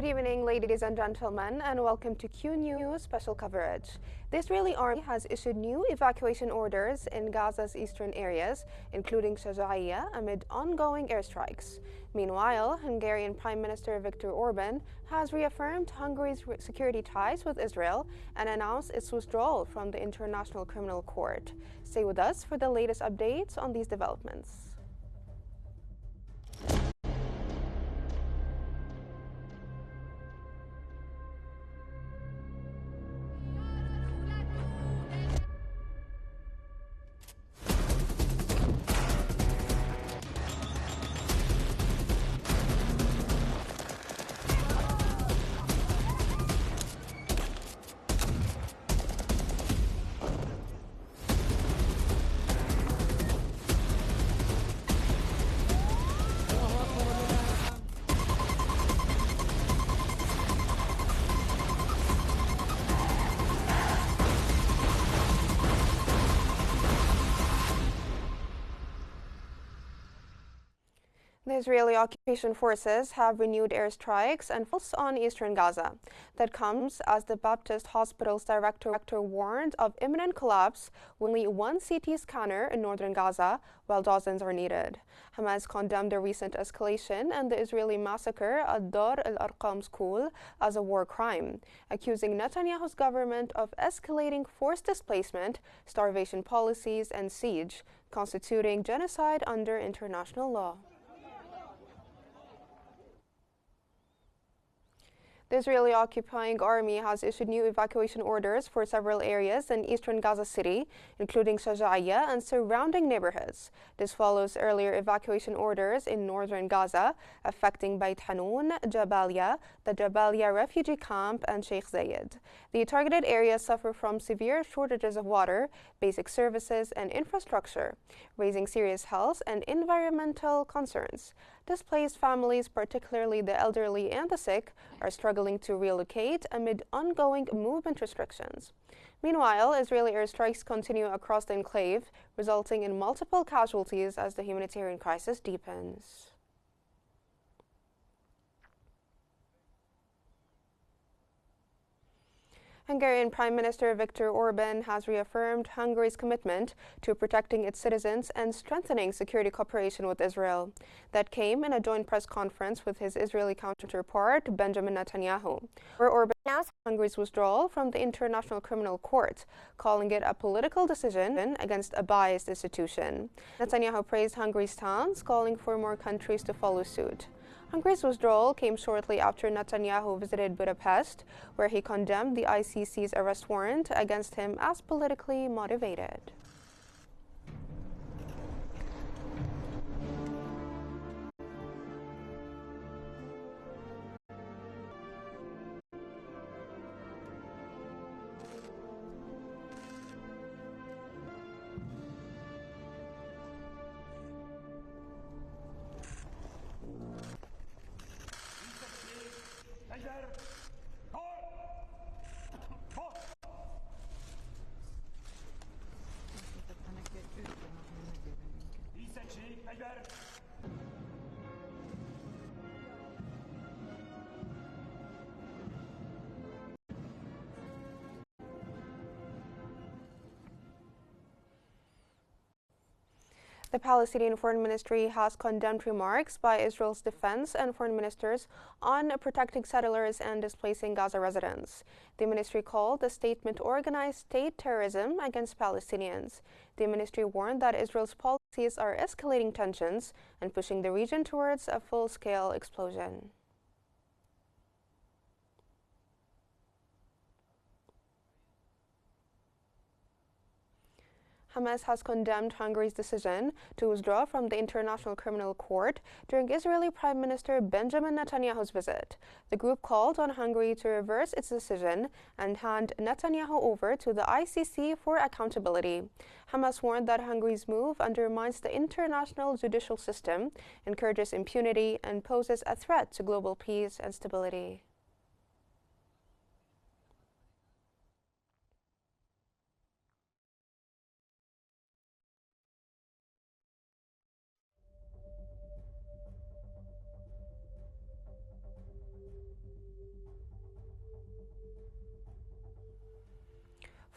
Good evening, ladies and gentlemen, and welcome to Qnews special coverage. The Israeli army has issued new evacuation orders in Gaza's eastern areas, including Shaja'iyya, amid ongoing airstrikes. Meanwhile, Hungarian Prime Minister Viktor Orban has reaffirmed Hungary's security ties with Israel and announced its withdrawal from the International Criminal Court. Stay with us for the latest updates on these developments. The Israeli occupation forces have renewed airstrikes and assaults on eastern Gaza. That comes as the Baptist Hospital's director warned of imminent collapse with only one CT scanner in northern Gaza, while dozens are needed. Hamas condemned the recent escalation and the Israeli massacre at Dar al-Arqam school as a war crime, accusing Netanyahu's government of escalating forced displacement, starvation policies, and siege, constituting genocide under international law. The Israeli occupying army has issued new evacuation orders for several areas in eastern Gaza City, including Shaja'iyya and surrounding neighborhoods. This follows earlier evacuation orders in northern Gaza, affecting Beit Hanun, Jabalia, the Jabalia refugee camp, and Sheikh Zayed. The targeted areas suffer from severe shortages of water, basic services, and infrastructure, raising serious health and environmental concerns. Displaced families, particularly the elderly and the sick, are struggling to relocate amid ongoing movement restrictions. Meanwhile, Israeli airstrikes continue across the enclave, resulting in multiple casualties as the humanitarian crisis deepens. Hungarian Prime Minister Viktor Orban has reaffirmed Hungary's commitment to protecting its citizens and strengthening security cooperation with Israel. That came in a joint press conference with his Israeli counterpart, Benjamin Netanyahu, where Orban announced Hungary's withdrawal from the International Criminal Court, calling it a political decision against a biased institution. Netanyahu praised Hungary's stance, calling for more countries to follow suit. Hungary's withdrawal came shortly after Netanyahu visited Budapest, where he condemned the ICC's arrest warrant against him as politically motivated. The Palestinian Foreign Ministry has condemned remarks by Israel's defense and foreign ministers on protecting settlers and displacing Gaza residents. The ministry called the statement organized state terrorism against Palestinians. The ministry warned that Israel's policies are escalating tensions and pushing the region towards a full-scale explosion. Hamas has condemned Hungary's decision to withdraw from the International Criminal Court during Israeli Prime Minister Benjamin Netanyahu's visit. The group called on Hungary to reverse its decision and hand Netanyahu over to the ICC for accountability. Hamas warned that Hungary's move undermines the international judicial system, encourages impunity, and poses a threat to global peace and stability.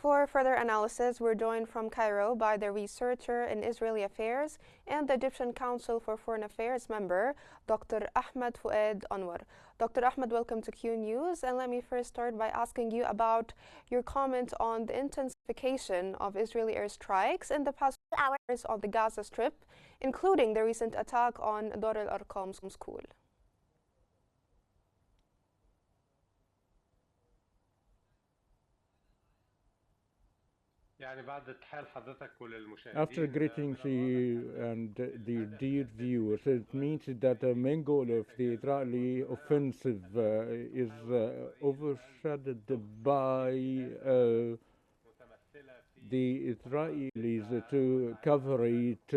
For further analysis, we're joined from Cairo by the researcher in Israeli affairs and the Egyptian Council for Foreign Affairs member, Dr. Ahmed Fouad Anwar. Dr. Ahmed, welcome to Q News. And let me first start by asking you about your comment on the intensification of Israeli airstrikes in the past hours on the Gaza Strip, including the recent attack on Dar al-Arqam school. After greeting you and the dear viewers, it means that the main goal of the Israeli offensive is overshadowed by the Israelis to cover it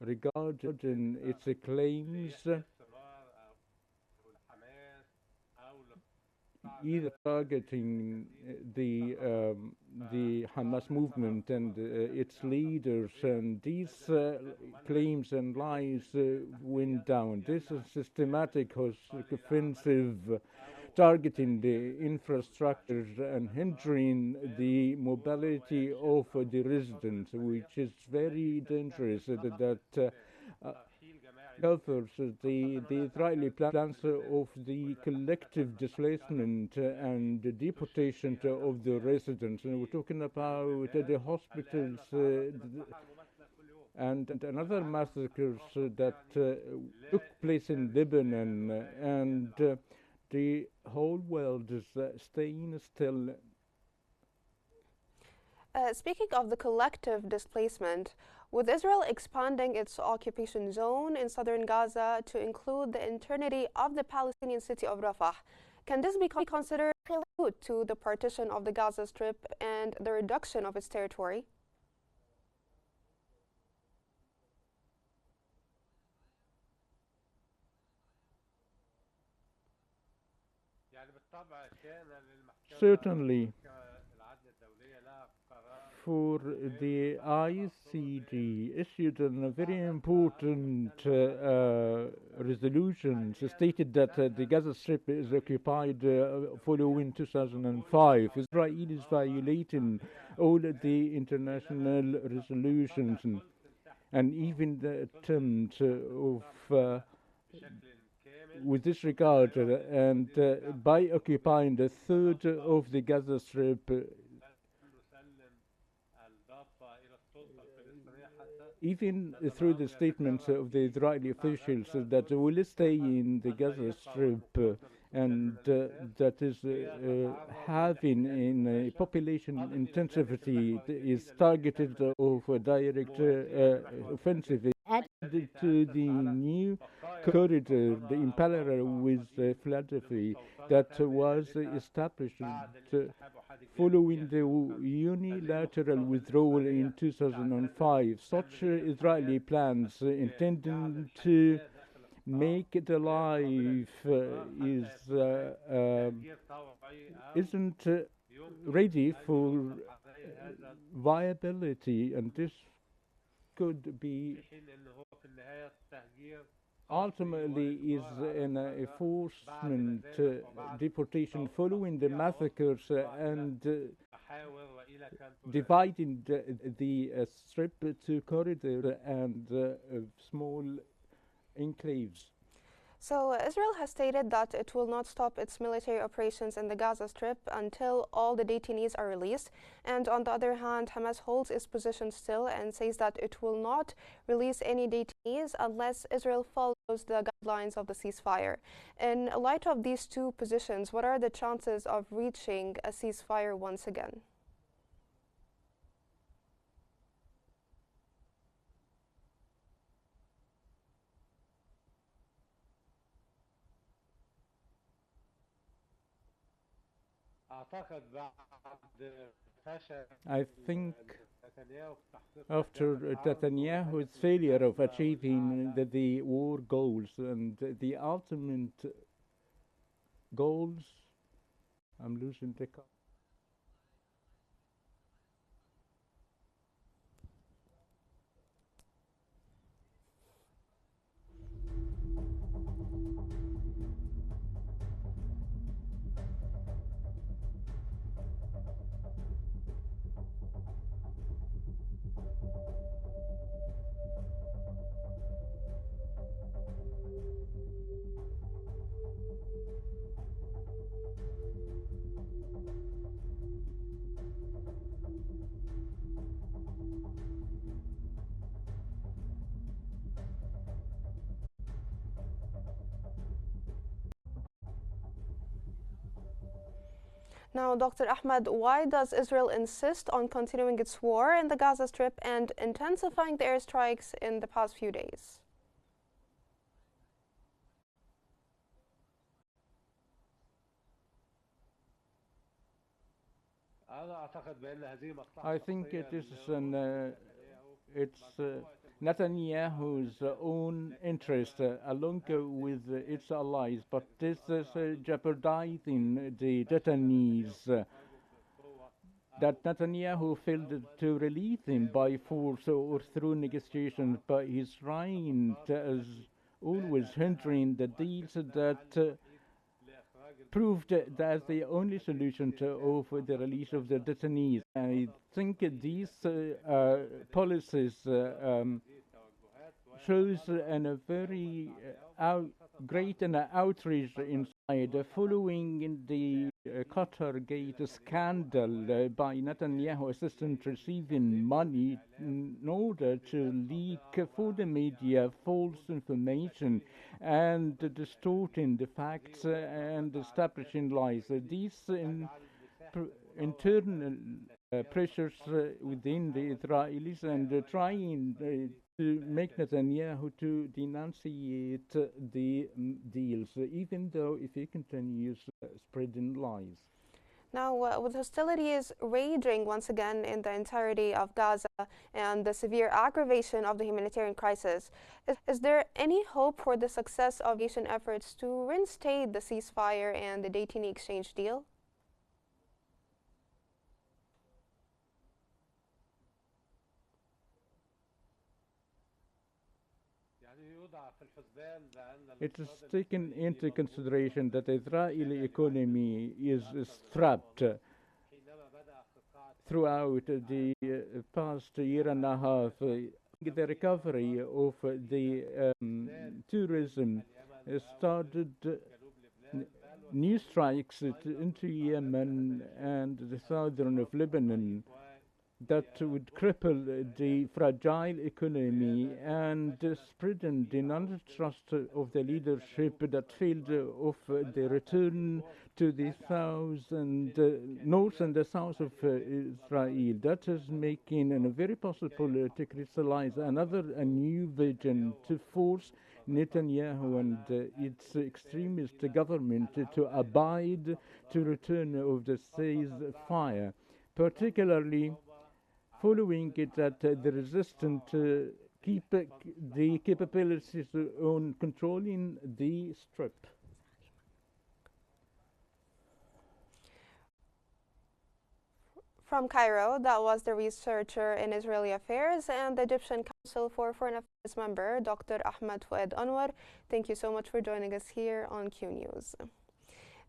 regarding its claims, either targeting the Hamas movement and its leaders, and these claims and lies went down. This is systematic offensive targeting the infrastructures and hindering the mobility of the residents, which is very dangerous. That covers the Israeli plans of the collective displacement and the deportation of the residents. And we're talking about the hospitals and another massacres that took place in Lebanon, and the whole world is staying still. Speaking of the collective displacement, with Israel expanding its occupation zone in southern Gaza to include the entirety of the Palestinian city of Rafah, can this be considered a prelude to the partition of the Gaza Strip and the reduction of its territory? Certainly. For the ICG issued a very important resolution stated that the Gaza Strip is occupied following 2005. Israel is violating all the international resolutions and even the attempt of with this regard, and by occupying a third of the Gaza Strip, even through the statements of the Israeli officials that will stay in the Gaza Strip and that is having in a population intensity is targeted of a direct offensive, added to the new corridor, in parallel with Philadelphia, that was established following the unilateral withdrawal in 2005. Such Israeli plans intending to make it alive isn't ready for viability, and this could be ultimately is an enforcement deportation following the massacres and dividing the strip to corridor and small enclaves. So Israel has stated that it will not stop its military operations in the Gaza Strip until all the detainees are released. And on the other hand, Hamas holds its position still and says that it will not release any detainees unless Israel follows the guidelines of the ceasefire. In light of these two positions, what are the chances of reaching a ceasefire once again? I think after Netanyahu's failure of achieving the war goals and the ultimate goals, I'm losing the call. Now, Dr. Ahmed, why does Israel insist on continuing its war in the Gaza Strip and intensifying the airstrikes in the past few days? I think it's Netanyahu's own interest, along with its allies, but this is jeopardizing the detainees. That Netanyahu failed to release him by force or through negotiations, but he's trying, as always, hindering the deals that proved that's the only solution of the release of the detainees. I think these policies shows a very great outrage inside, following the Qatar-gate scandal by Netanyahu assistant receiving money in order to leak for the media false information and distorting the facts and establishing lies. These internal pressures within the Israelis and trying to make Netanyahu to denunciate the deals, even though if he continues spreading lies. Now, with hostilities raging once again in the entirety of Gaza and the severe aggravation of the humanitarian crisis, is there any hope for the success of Asian efforts to reinstate the ceasefire and the detainee exchange deal? It is taken into consideration that the Israeli economy is strapped throughout the past year and a half. The recovery of the tourism started new strikes into Yemen and the southern of Lebanon that would cripple the fragile economy and spreading the non-trust of the leadership that failed of the return to the south and north and the south of Israel. That is making it very possible to crystallize a new vision to force Netanyahu and its extremist government to abide to return of the ceasefire, particularly following it that the resistance keep the capabilities on controlling the strip. From Cairo, that was the researcher in Israeli affairs and the Egyptian Council for Foreign Affairs member, Dr. Ahmed Fouad Anwar. Thank you so much for joining us here on Qnews.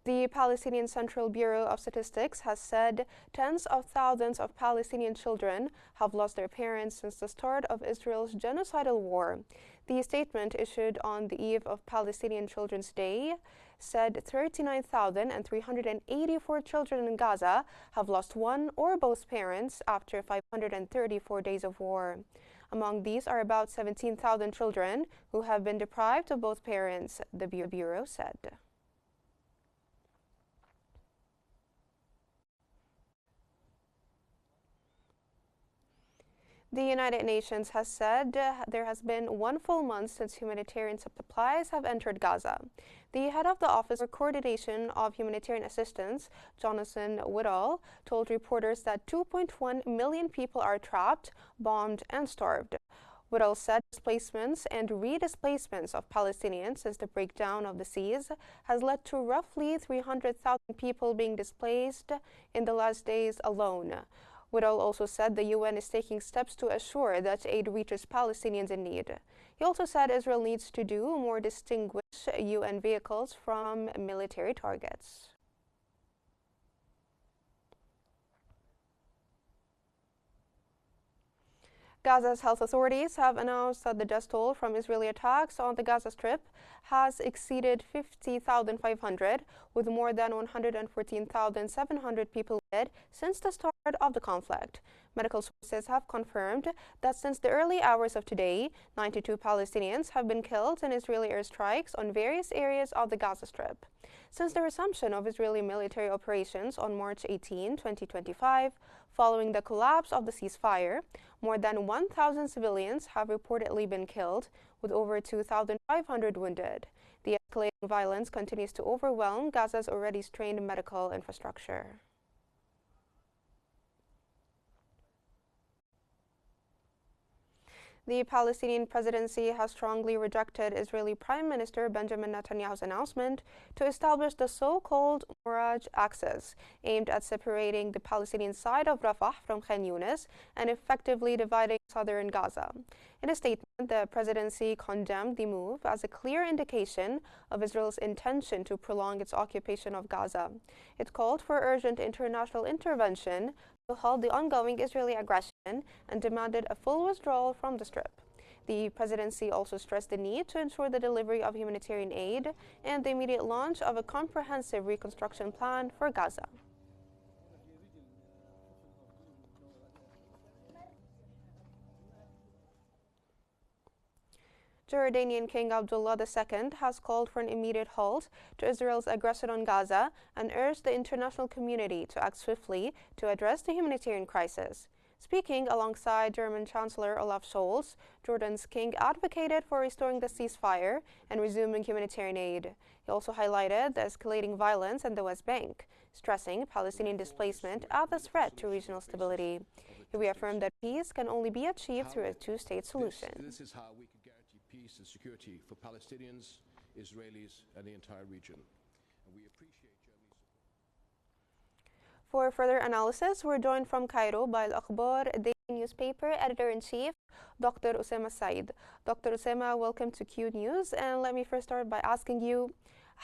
The Palestinian Central Bureau of Statistics has said tens of thousands of Palestinian children have lost their parents since the start of Israel's genocidal war. The statement issued on the eve of Palestinian Children's Day said 39,384 children in Gaza have lost one or both parents after 534 days of war. Among these are about 17,000 children who have been deprived of both parents, the Bureau said. The United Nations has said there has been 1 full month since humanitarian supplies have entered Gaza. The head of the Office for Coordination of Humanitarian Assistance, Jonathan Woodall, told reporters that 2.1 million people are trapped, bombed, and starved. Woodall said displacements and redisplacements of Palestinians since the breakdown of the siege has led to roughly 300,000 people being displaced in the last days alone. Woodall also said the UN is taking steps to assure that aid reaches Palestinians in need. He also said Israel needs to do more distinguish UN vehicles from military targets. Gaza's health authorities have announced that the death toll from Israeli attacks on the Gaza Strip has exceeded 50,500, with more than 114,700 people dead since the start of the conflict. Medical sources have confirmed that since the early hours of today, 92 Palestinians have been killed in Israeli airstrikes on various areas of the Gaza Strip. Since the resumption of Israeli military operations on March 18, 2025, following the collapse of the ceasefire, more than 1,000 civilians have reportedly been killed, with over 2,500 wounded. The escalating violence continues to overwhelm Gaza's already strained medical infrastructure. The Palestinian presidency has strongly rejected Israeli Prime Minister Benjamin Netanyahu's announcement to establish the so-called Mirage Axis, aimed at separating the Palestinian side of Rafah from Qnews and effectively dividing southern Gaza. In a statement, the presidency condemned the move as a clear indication of Israel's intention to prolong its occupation of Gaza. It called for urgent international intervention to halt the ongoing Israeli aggression and demanded a full withdrawal from the Strip. The presidency also stressed the need to ensure the delivery of humanitarian aid and the immediate launch of a comprehensive reconstruction plan for Gaza. Jordanian King Abdullah II has called for an immediate halt to Israel's aggression on Gaza and urged the international community to act swiftly to address the humanitarian crisis. Speaking alongside German Chancellor Olaf Scholz, Jordan's king advocated for restoring the ceasefire and resuming humanitarian aid. He also highlighted the escalating violence in the West Bank, stressing Palestinian displacement as a threat to regional stability. He reaffirmed that peace can only be achieved through a two-state solution. This is how we could guarantee peace and security for Palestinians, Israelis, and the entire region. And we appreciate Germany's support. For further analysis, we're joined from Cairo by Al Akhbar daily newspaper editor-in-chief, Dr. Usama Said. Dr. Usama, welcome to Q News. And let me first start by asking you,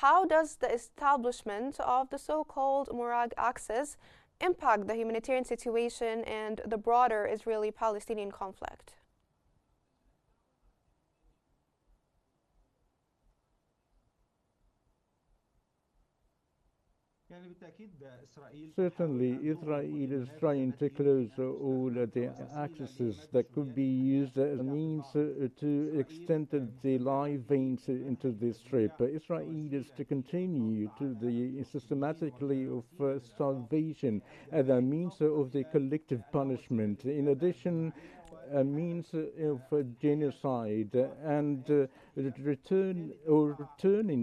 how does the establishment of the so-called Mirage Axis impact the humanitarian situation and the broader Israeli-Palestinian conflict? Certainly, Israel is trying to close all the accesses that could be used as a means to extend the life veins into the Strip. Israel is to continue to the systematically of starvation as a means of the collective punishment. In addition, a means of genocide and returning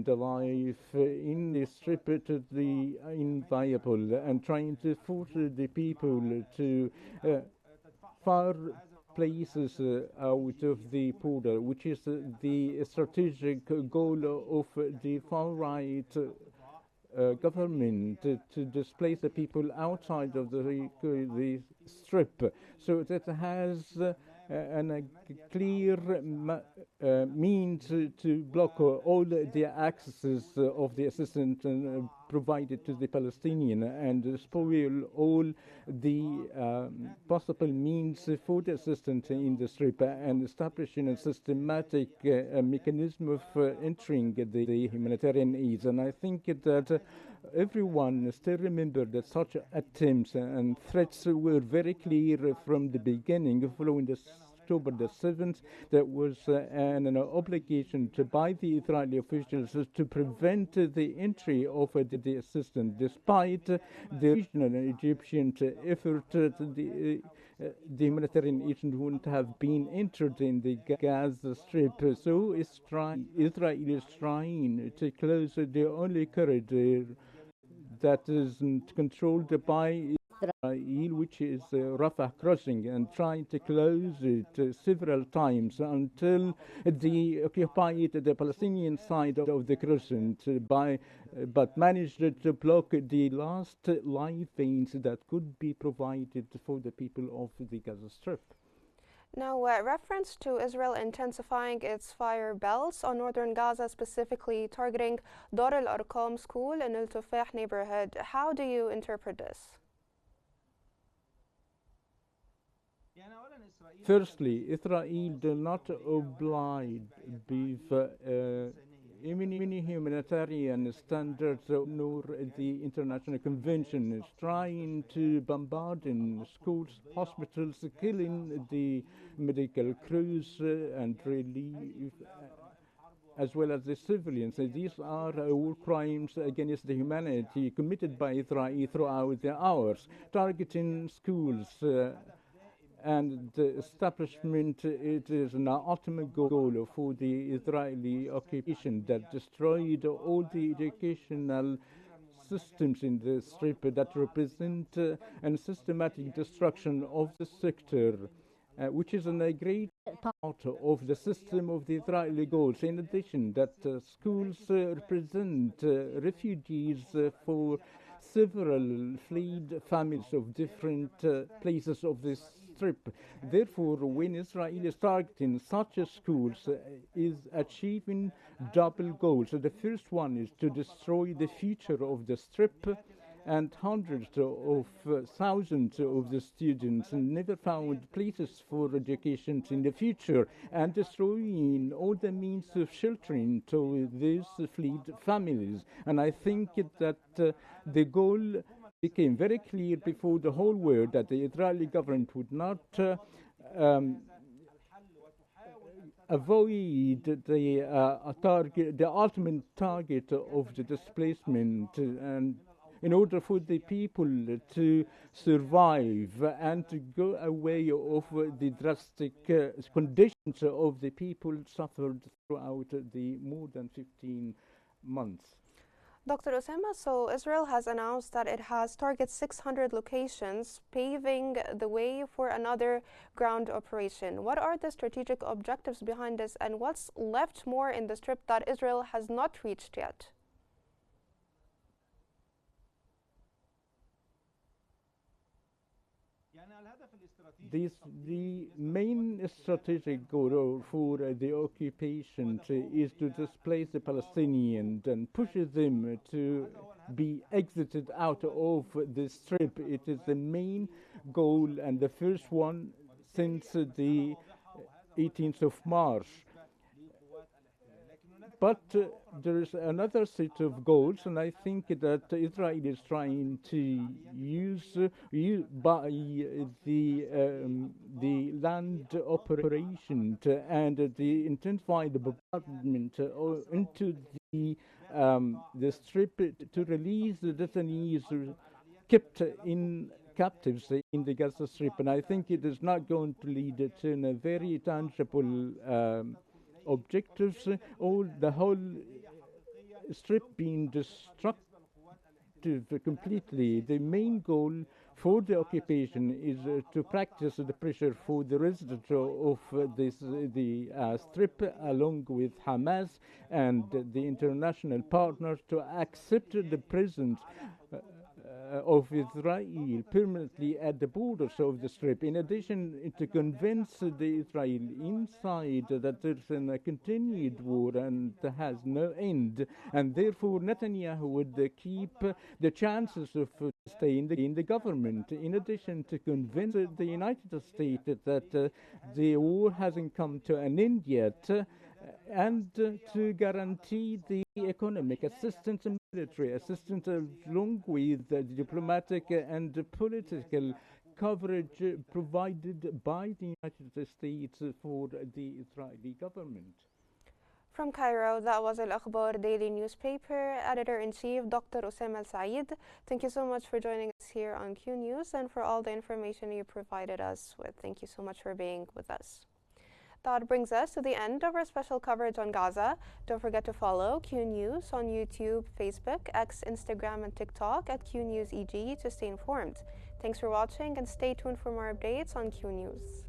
the life in the Strip to the inviable and trying to force the people to far places out of the border, which is the strategic goal of the far-right government to displace the people outside of the Strip. So that has a clear means to block all the accesses of the assistance provided to the Palestinian and spoil all the possible means for the assistance in the Strip and establishing a systematic mechanism of entering the humanitarian aid. And I think that everyone still remember that such attempts and threats were very clear from the beginning. Following the October the 7th, there was an obligation by the Israeli officials to prevent the entry of the assistance, despite the regional Egyptian effort. The humanitarian agent wouldn't have been entered in the Gaza Strip. So Israel is trying to close the only corridor that isn't controlled by Israel, which is Rafah crossing, and trying to close it several times until the occupied the Palestinian side of the crescent but managed to block the last life veins that could be provided for the people of the Gaza Strip. Now, reference to Israel intensifying its fire belts on northern Gaza, specifically targeting Dar al-Arqam school in Al Tufah neighborhood. How do you interpret this? Firstly, Israel do not oblige with any humanitarian standards nor the international convention is trying to bombard in schools, hospitals, killing the medical crews and relief as well as the civilians. These are war crimes against the humanity committed by Israel throughout the hours, targeting schools and the establishment. It is an ultimate goal for the Israeli occupation that destroyed all the educational systems in the strip that represent a systematic destruction of the sector, which is a great part of the system of the Israeli goals. In addition, that schools represent refugees for several fled families of different places of this strip. Therefore, when Israel is targeting such schools, is achieving double goals. So the first one is to destroy the future of the strip, and hundreds of thousands of the students never found places for education in the future, and destroying all the means of sheltering to these fled families. And I think that the goal became very clear before the whole world that the Israeli government would not avoid the ultimate target of the displacement, and in order for the people to survive and to go away of the drastic conditions of the people suffered throughout the more than 15 months. Dr. Osama, so Israel has announced that it has targeted 600 locations, paving the way for another ground operation. What are the strategic objectives behind this, and what's left more in the strip that Israel has not reached yet? The main strategic goal for the occupation is to displace the Palestinians and push them to be exited out of the strip. It is the main goal and the first one since the 18th of March. But there is another set of goals, and I think that Israel is trying to use by the land operation and the intensified bombardment into the strip to release the detainees kept in captives in the Gaza Strip. And I think it is not going to lead to a very tangible objectives, the whole strip being destructive completely. The main goal for the occupation is to practice the pressure for the residents of the strip, along with Hamas and the international partners, to accept the presence of Israel permanently at the borders of the strip. In addition, to convince the Israel inside that there's a continued war and has no end, and therefore Netanyahu would keep the chances of staying in the government. In addition, to convince the United States that the war hasn't come to an end yet, and to guarantee the economic assistance and military assistance, along with the diplomatic and political coverage provided by the United States for the Israeli government. From Cairo, that was Al Akhbar daily newspaper editor-in-chief, Dr. Osama Al-Said. Thank you so much for joining us here on Q News and for all the information you provided us with. Thank you so much for being with us. That brings us to the end of our special coverage on Gaza. Don't forget to follow Q News on YouTube, Facebook, X, Instagram, and TikTok at Q News EG to stay informed. Thanks for watching, and stay tuned for more updates on Q News.